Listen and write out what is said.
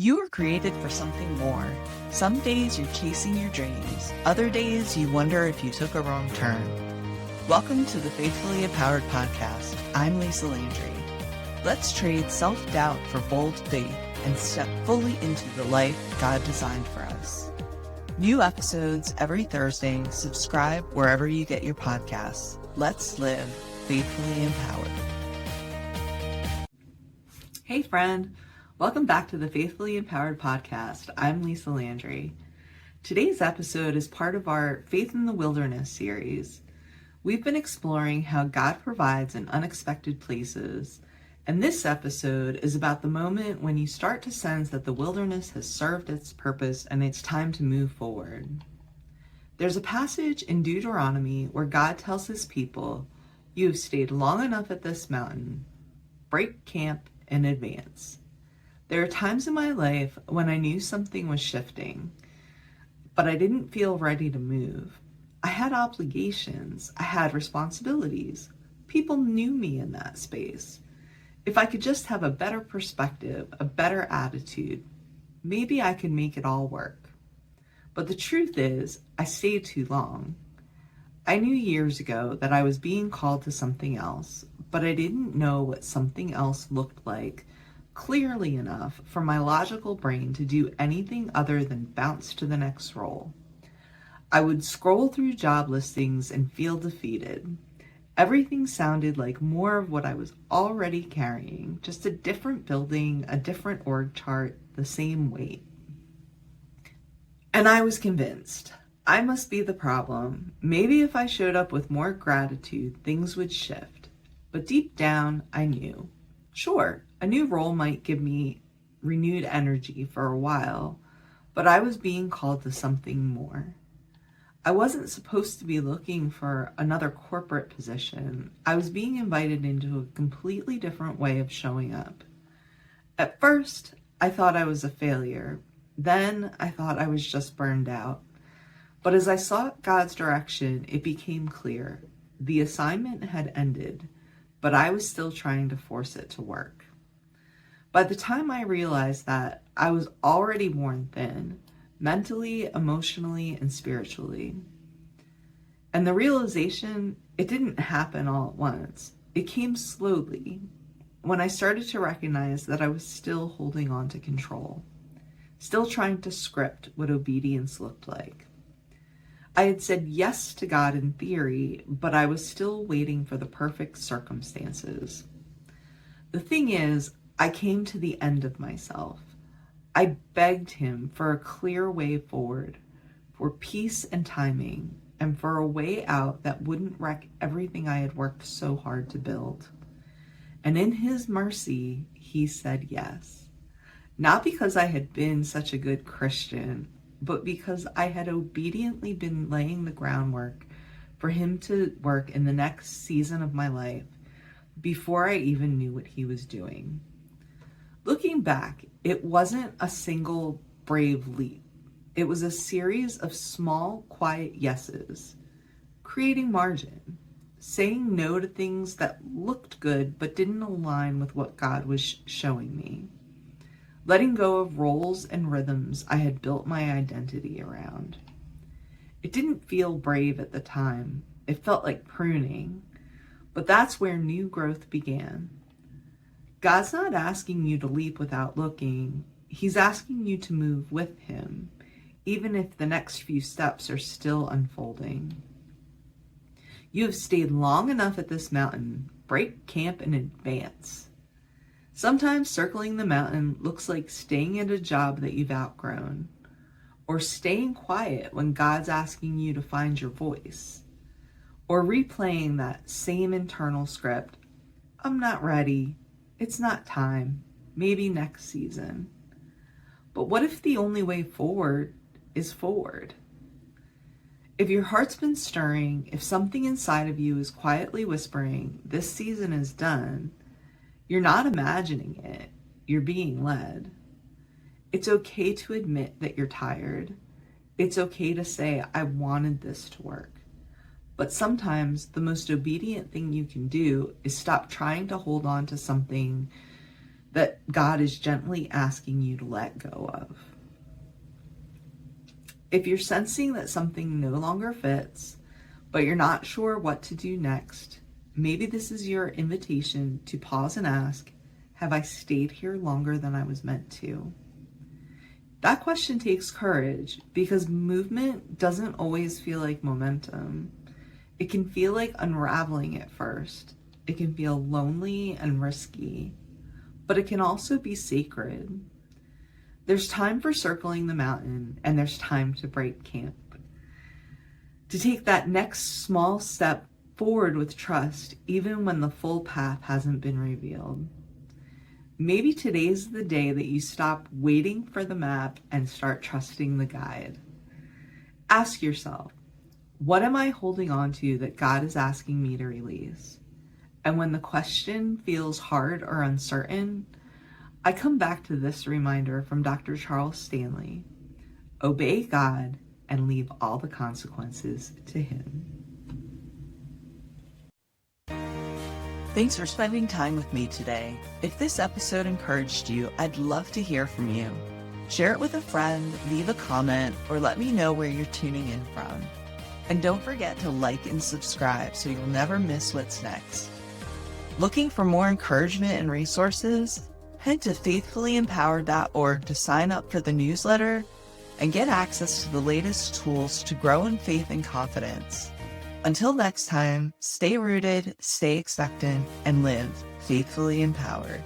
You were created for something more. Some days you're chasing your dreams. Other days you wonder if you took a wrong turn. Welcome to the Faithfully Empowered podcast. I'm Lisa Landry. Let's trade self-doubt for bold faith and step fully into the life God designed for us. New episodes every Thursday. Subscribe wherever you get your podcasts. Let's live faithfully empowered. Hey friend. Welcome back to the Faithfully Empowered podcast. I'm Lisa Landry. Today's episode is part of our Faith in the Wilderness series. We've been exploring how God provides in unexpected places, and this episode is about the moment when you start to sense that the wilderness has served its purpose and it's time to move forward. There's a passage in Deuteronomy where God tells his people, "You have stayed long enough at this mountain. Break camp and advance." There are times in my life when I knew something was shifting, but I didn't feel ready to move. I had obligations, I had responsibilities. People knew me in that space. If I could just have a better perspective, a better attitude, maybe I could make it all work. But the truth is, I stayed too long. I knew years ago that I was being called to something else, but I didn't know what something else looked like clearly enough for my logical brain to do anything other than bounce to the next role. I would scroll through job listings and feel defeated. Everything sounded like more of what I was already carrying, just a different building, a different org chart, the same weight. And I was convinced, I must be the problem. Maybe if I showed up with more gratitude, things would shift. But deep down, I knew. Sure, a new role might give me renewed energy for a while, but I was being called to something more. I wasn't supposed to be looking for another corporate position. I was being invited into a completely different way of showing up. At first, I thought I was a failure. Then I thought I was just burned out. But as I sought God's direction, it became clear. The assignment had ended, but I was still trying to force it to work. By the time I realized that, I was already worn thin, mentally, emotionally, and spiritually. And the realization, it didn't happen all at once. It came slowly, when I started to recognize that I was still holding on to control, still trying to script what obedience looked like. I had said yes to God in theory, but I was still waiting for the perfect circumstances. The thing is, I came to the end of myself. I begged him for a clear way forward, for peace and timing, and for a way out that wouldn't wreck everything I had worked so hard to build. And in his mercy, he said yes. Not because I had been such a good Christian, but because I had obediently been laying the groundwork for him to work in the next season of my life before I even knew what he was doing. Looking back, it wasn't a single brave leap. It was a series of small, quiet yeses, creating margin, saying no to things that looked good but didn't align with what God was showing me, letting go of roles and rhythms I had built my identity around. It didn't feel brave at the time. It felt like pruning, but that's where new growth began. God's not asking you to leap without looking. He's asking you to move with him, even if the next few steps are still unfolding. You have stayed long enough at this mountain. Break camp and advance. Sometimes circling the mountain looks like staying at a job that you've outgrown, or staying quiet when God's asking you to find your voice, or replaying that same internal script, "I'm not ready. It's not time. Maybe next season." But what if the only way forward is forward? If your heart's been stirring, if something inside of you is quietly whispering, "This season is done," you're not imagining it. You're being led. It's okay to admit that you're tired. It's okay to say, "I wanted this to work." But sometimes the most obedient thing you can do is stop trying to hold on to something that God is gently asking you to let go of. If you're sensing that something no longer fits, but you're not sure what to do next, maybe this is your invitation to pause and ask, have I stayed here longer than I was meant to? That question takes courage because movement doesn't always feel like momentum. It can feel like unraveling at first. It can feel lonely and risky, but it can also be sacred. There's time for circling the mountain, and there's time to break camp. To take that next small step forward with trust, even when the full path hasn't been revealed. Maybe today's the day that you stop waiting for the map and start trusting the guide. Ask yourself, what am I holding on to that God is asking me to release? And when the question feels hard or uncertain, I come back to this reminder from Dr. Charles Stanley: obey God and leave all the consequences to Him. Thanks for spending time with me today. If this episode encouraged you, I'd love to hear from you. Share it with a friend, leave a comment, or let me know where you're tuning in from. And don't forget to like and subscribe so you'll never miss what's next. Looking for more encouragement and resources? Head to faithfullyempowered.org to sign up for the newsletter and get access to the latest tools to grow in faith and confidence. Until next time, stay rooted, stay expectant, and live faithfully empowered.